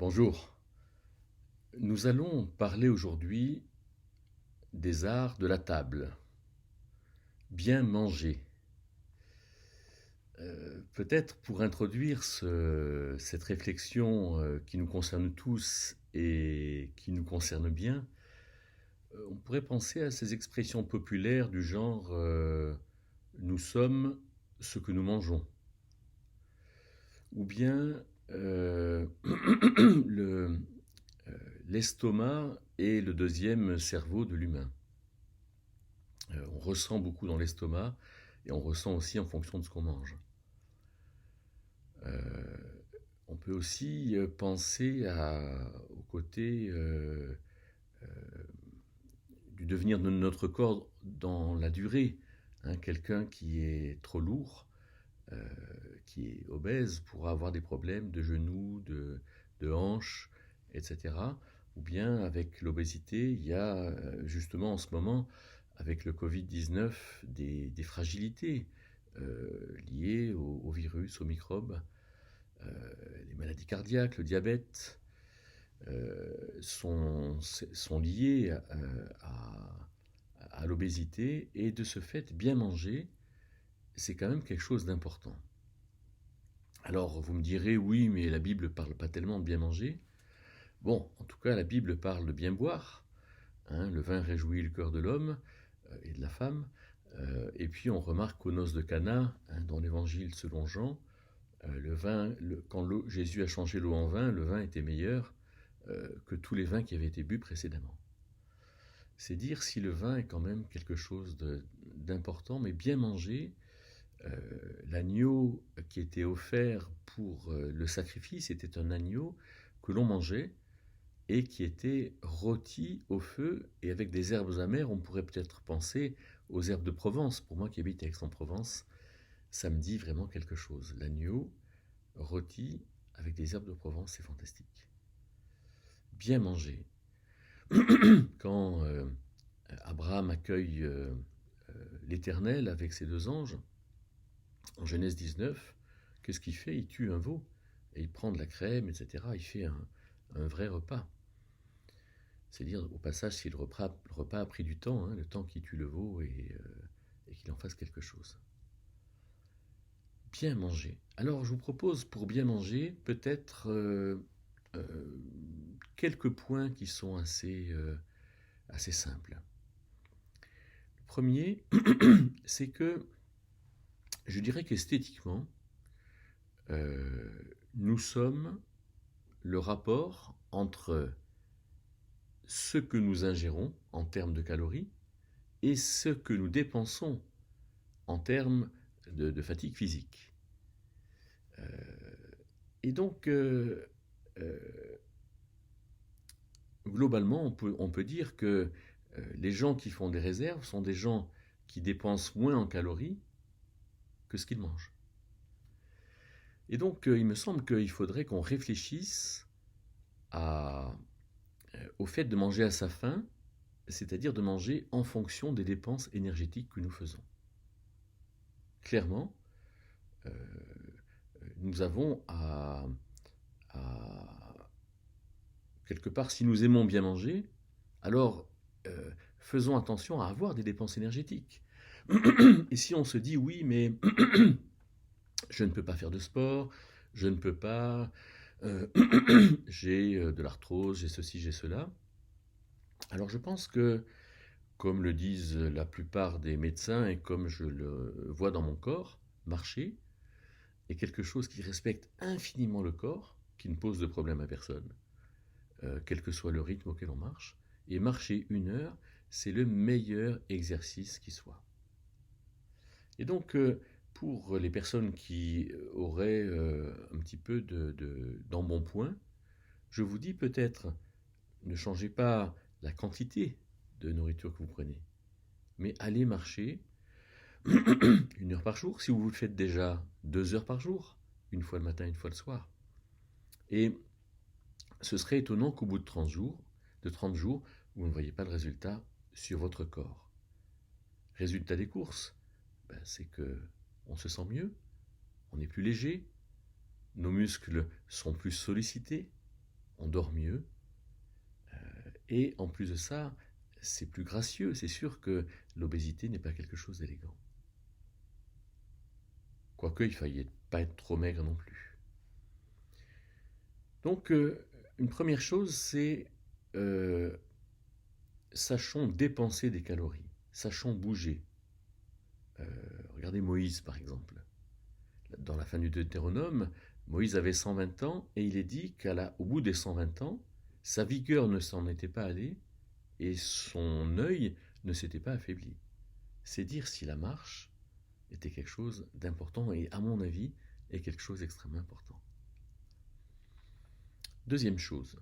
Bonjour, nous allons parler aujourd'hui des arts de la table. Bien manger. Peut-être pour introduire cette réflexion qui nous concerne tous et qui nous concerne bien, on pourrait penser à ces expressions populaires du genre nous sommes ce que nous mangeons. Ou bien le, l'estomac est le deuxième cerveau de l'humain. On ressent beaucoup dans l'estomac et on ressent aussi en fonction de ce qu'on mange. Euh, on peut aussi penser au côté du devenir de notre corps dans la durée. Quelqu'un qui est trop lourd, euh, qui est obèse, pourra avoir des problèmes de genoux, de hanches, etc. Ou bien avec l'obésité, il y a justement en ce moment, avec le Covid-19, des fragilités liées au virus, aux microbes, les maladies cardiaques, le diabète, sont liées à l'obésité, et de ce fait, bien manger, c'est quand même quelque chose d'important. Alors vous me direz, oui, mais la Bible ne parle pas tellement de bien manger. Bon, en tout cas, la Bible parle de bien boire. Le vin réjouit le cœur de l'homme et de la femme. Et puis on remarque qu'aux noces de Cana, dans l'évangile selon Jean, quand Jésus a changé l'eau en vin, le vin était meilleur que tous les vins qui avaient été bu précédemment. C'est dire si le vin est quand même quelque chose d'important, mais bien manger. L'agneau qui était offert pour le sacrifice était un agneau que l'on mangeait et qui était rôti au feu et avec des herbes amères. On pourrait peut-être penser aux herbes de Provence. Pour moi qui habite Aix-en-Provence, ça me dit vraiment quelque chose. L'agneau rôti avec des herbes de Provence, c'est fantastique. Bien manger. Quand Abraham accueille l'Éternel avec ses deux anges, en Genèse 19, qu'est-ce qu'il fait? Il tue un veau, et il prend de la crème, etc. Il fait un vrai repas. C'est dire, au passage, si le repas a pris du temps, le temps qu'il tue le veau et qu'il en fasse quelque chose. Bien manger. Alors, je vous propose, pour bien manger, peut-être quelques points qui sont assez simples. Le premier, c'est que je dirais qu'esthétiquement, nous sommes le rapport entre ce que nous ingérons en termes de calories et ce que nous dépensons en termes de fatigue physique. Et donc, globalement, on peut dire que les gens qui font des réserves sont des gens qui dépensent moins en calories que ce qu'ils mangent. Et donc, il me semble qu'il faudrait qu'on réfléchisse au fait de manger à sa faim, c'est-à-dire de manger en fonction des dépenses énergétiques que nous faisons. Clairement, nous avons quelque part, si nous aimons bien manger, alors faisons attention à avoir des dépenses énergétiques. Et si on se dit, oui, mais je ne peux pas faire de sport, je ne peux pas, j'ai de l'arthrose, j'ai ceci, j'ai cela, alors je pense que, comme le disent la plupart des médecins et comme je le vois dans mon corps, marcher est quelque chose qui respecte infiniment le corps, qui ne pose de problème à personne, quel que soit le rythme auquel on marche. Et marcher 1 heure, c'est le meilleur exercice qui soit. Et donc, pour les personnes qui auraient un petit peu d'embonpoint, je vous dis peut-être, ne changez pas la quantité de nourriture que vous prenez, mais allez marcher 1 heure par jour, si vous le faites déjà 2 heures par jour, une fois le matin, une fois le soir. Et ce serait étonnant qu'au bout de 30 jours, vous ne voyez pas de résultat sur votre corps. Résultat des courses, c'est qu'on se sent mieux, on est plus léger, nos muscles sont plus sollicités, on dort mieux, et en plus de ça, c'est plus gracieux. C'est sûr que l'obésité n'est pas quelque chose d'élégant. Quoique, il ne faille pas être trop maigre non plus. Donc, une première chose, c'est sachons dépenser des calories, sachons bouger. Regardez Moïse, par exemple. Dans la fin du Deutéronome, Moïse avait 120 ans et il est dit qu'au bout des 120 ans, sa vigueur ne s'en était pas allée et son œil ne s'était pas affaibli. C'est dire si la marche était quelque chose d'important et, à mon avis, est quelque chose d'extrêmement important. Deuxième chose,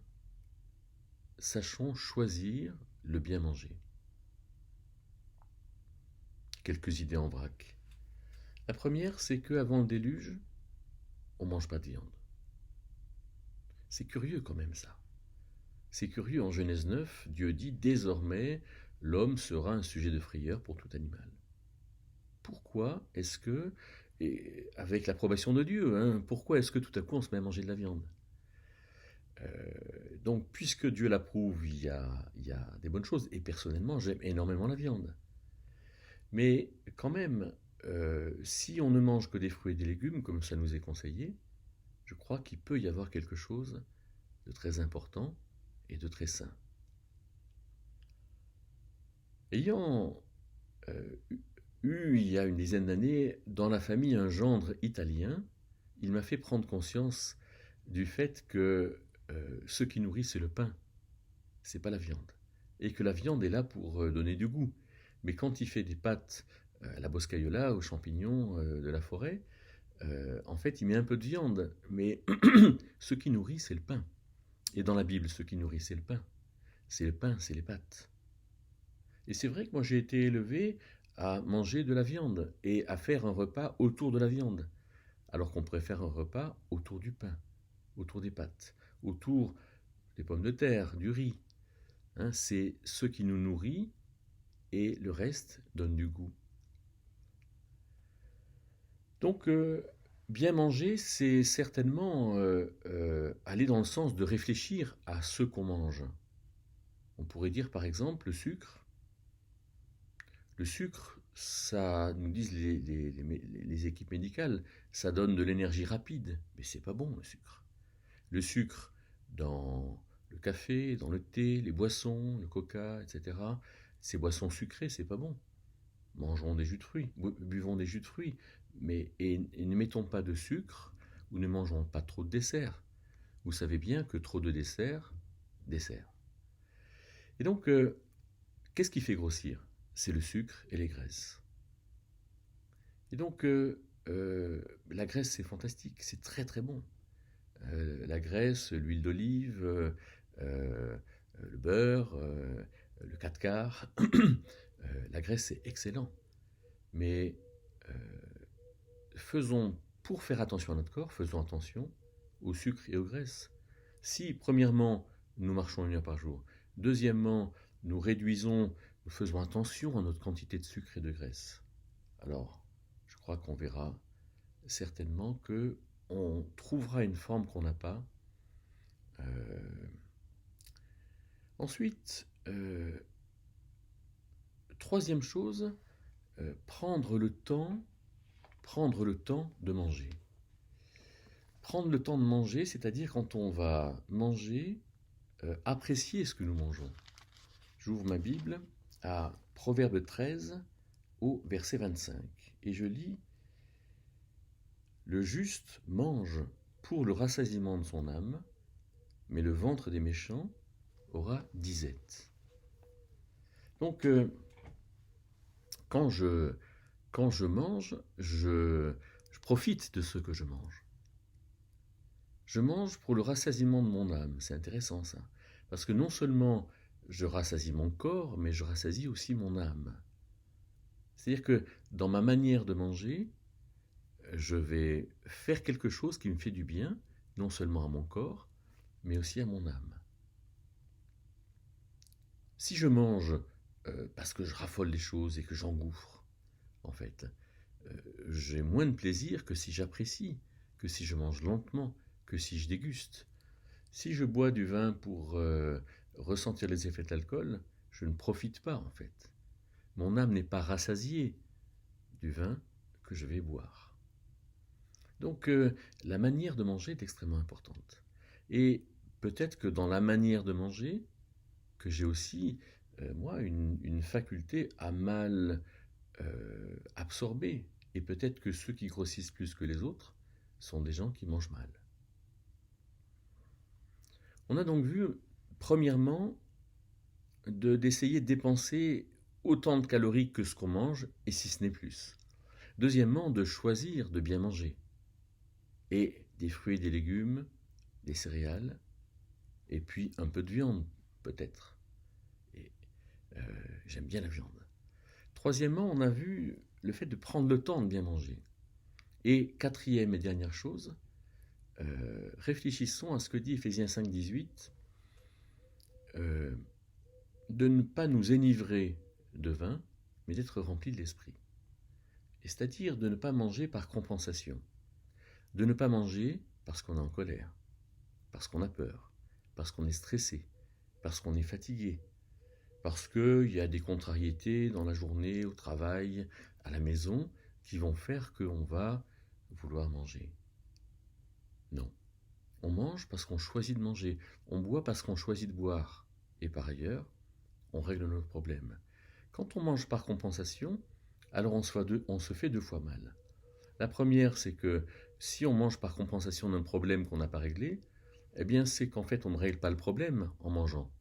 sachons choisir le bien manger. Quelques idées en vrac. La première, c'est qu'avant le déluge, on ne mange pas de viande. C'est curieux quand même ça. C'est curieux, en Genèse 9, Dieu dit « Désormais, l'homme sera un sujet de frayeur pour tout animal ». Pourquoi est-ce que, et avec l'approbation de Dieu, pourquoi est-ce que tout à coup on se met à manger de la viande ? Donc, puisque Dieu l'approuve, il y a des bonnes choses. Et personnellement, j'aime énormément la viande. Mais quand même, si on ne mange que des fruits et des légumes, comme ça nous est conseillé, je crois qu'il peut y avoir quelque chose de très important et de très sain. Ayant eu, il y a une dizaine d'années, dans la famille un gendre italien, il m'a fait prendre conscience du fait que ce qui nourrit, c'est le pain, c'est pas la viande. Et que la viande est là pour donner du goût. Mais quand il fait des pâtes à la boscaiola, aux champignons de la forêt, en fait, il met un peu de viande. Mais ce qui nourrit, c'est le pain. Et dans la Bible, ce qui nourrit, c'est le pain. C'est le pain, c'est les pâtes. Et c'est vrai que moi, j'ai été élevé à manger de la viande et à faire un repas autour de la viande, alors qu'on préfère un repas autour du pain, autour des pâtes, autour des pommes de terre, du riz. C'est ce qui nous nourrit et le reste donne du goût. Donc, bien manger, c'est certainement aller dans le sens de réfléchir à ce qu'on mange. On pourrait dire par exemple le sucre. Le sucre, ça, nous disent les équipes médicales, ça donne de l'énergie rapide, mais c'est pas bon le sucre. Le sucre dans le café, dans le thé, les boissons, le coca, etc. Ces boissons sucrées, c'est pas bon. Mangeons des jus de fruits, buvons des jus de fruits, et ne mettons pas de sucre ou ne mangeons pas trop de dessert. Vous savez bien que trop de dessert, dessert. Et donc, qu'est-ce qui fait grossir ? C'est le sucre et les graisses. Et donc, la graisse, c'est fantastique, c'est très très bon. La graisse, l'huile d'olive, le beurre, le 4 quarts, la graisse, c'est excellent. Mais pour faire attention à notre corps, faisons attention au sucre et aux graisses. Si, premièrement, nous marchons 1 heure par jour, deuxièmement, nous faisons attention à notre quantité de sucre et de graisse, alors je crois qu'on verra certainement qu'on trouvera une forme qu'on n'a pas. Ensuite, troisième chose, prendre le temps de manger. Prendre le temps de manger, c'est-à-dire quand on va manger, apprécier ce que nous mangeons. J'ouvre ma Bible à Proverbe 13 au verset 25 et je lis « Le juste mange pour le rassasiement de son âme, mais le ventre des méchants aura disette. » Donc, quand je mange, je profite de ce que je mange. Je mange pour le rassasiement de mon âme. C'est intéressant ça. Parce que non seulement je rassasie mon corps, mais je rassasie aussi mon âme. C'est-à-dire que dans ma manière de manger, je vais faire quelque chose qui me fait du bien, non seulement à mon corps, mais aussi à mon âme. Si je mange parce que je raffole des choses et que j'engouffre, en fait, j'ai moins de plaisir que si j'apprécie, que si je mange lentement, que si je déguste. Si je bois du vin pour ressentir les effets de l'alcool, je ne profite pas en fait. Mon âme n'est pas rassasiée du vin que je vais boire. Donc la manière de manger est extrêmement importante. Et peut-être que dans la manière de manger, que j'ai aussi, moi, une faculté à mal absorber. Et peut-être que ceux qui grossissent plus que les autres sont des gens qui mangent mal. On a donc vu, premièrement, d'essayer de dépenser autant de calories que ce qu'on mange, et si ce n'est plus. Deuxièmement, de choisir de bien manger. Et des fruits et des légumes, des céréales, et puis un peu de viande, peut-être. Et j'aime bien la viande. Troisièmement, on a vu le fait de prendre le temps de bien manger. Et quatrième et dernière chose, réfléchissons à ce que dit Éphésiens 5, 18, de ne pas nous enivrer de vin, mais d'être remplis de l'esprit. Et c'est-à-dire de ne pas manger par compensation, de ne pas manger parce qu'on est en colère, parce qu'on a peur, parce qu'on est stressé, parce qu'on est fatigué, parce qu'il y a des contrariétés dans la journée, au travail, à la maison, qui vont faire qu'on va vouloir manger. Non. On mange parce qu'on choisit de manger. On boit parce qu'on choisit de boire. Et par ailleurs, on règle notre problème. Quand on mange par compensation, alors on se fait deux fois mal. La première, c'est que si on mange par compensation d'un problème qu'on n'a pas réglé, eh bien c'est qu'en fait on ne règle pas le problème en mangeant.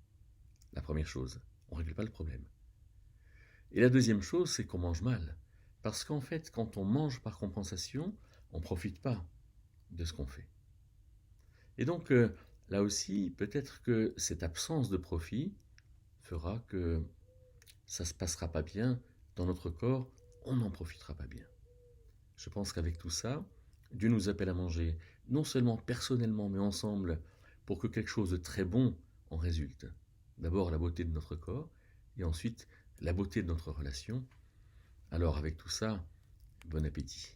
La première chose, on ne règle pas le problème. Et la deuxième chose, c'est qu'on mange mal. Parce qu'en fait, quand on mange par compensation, on ne profite pas de ce qu'on fait. Et donc, là aussi, peut-être que cette absence de profit fera que ça ne se passera pas bien dans notre corps, on n'en profitera pas bien. Je pense qu'avec tout ça, Dieu nous appelle à manger, non seulement personnellement, mais ensemble, pour que quelque chose de très bon en résulte. D'abord la beauté de notre corps, et ensuite la beauté de notre relation. Alors avec tout ça, bon appétit.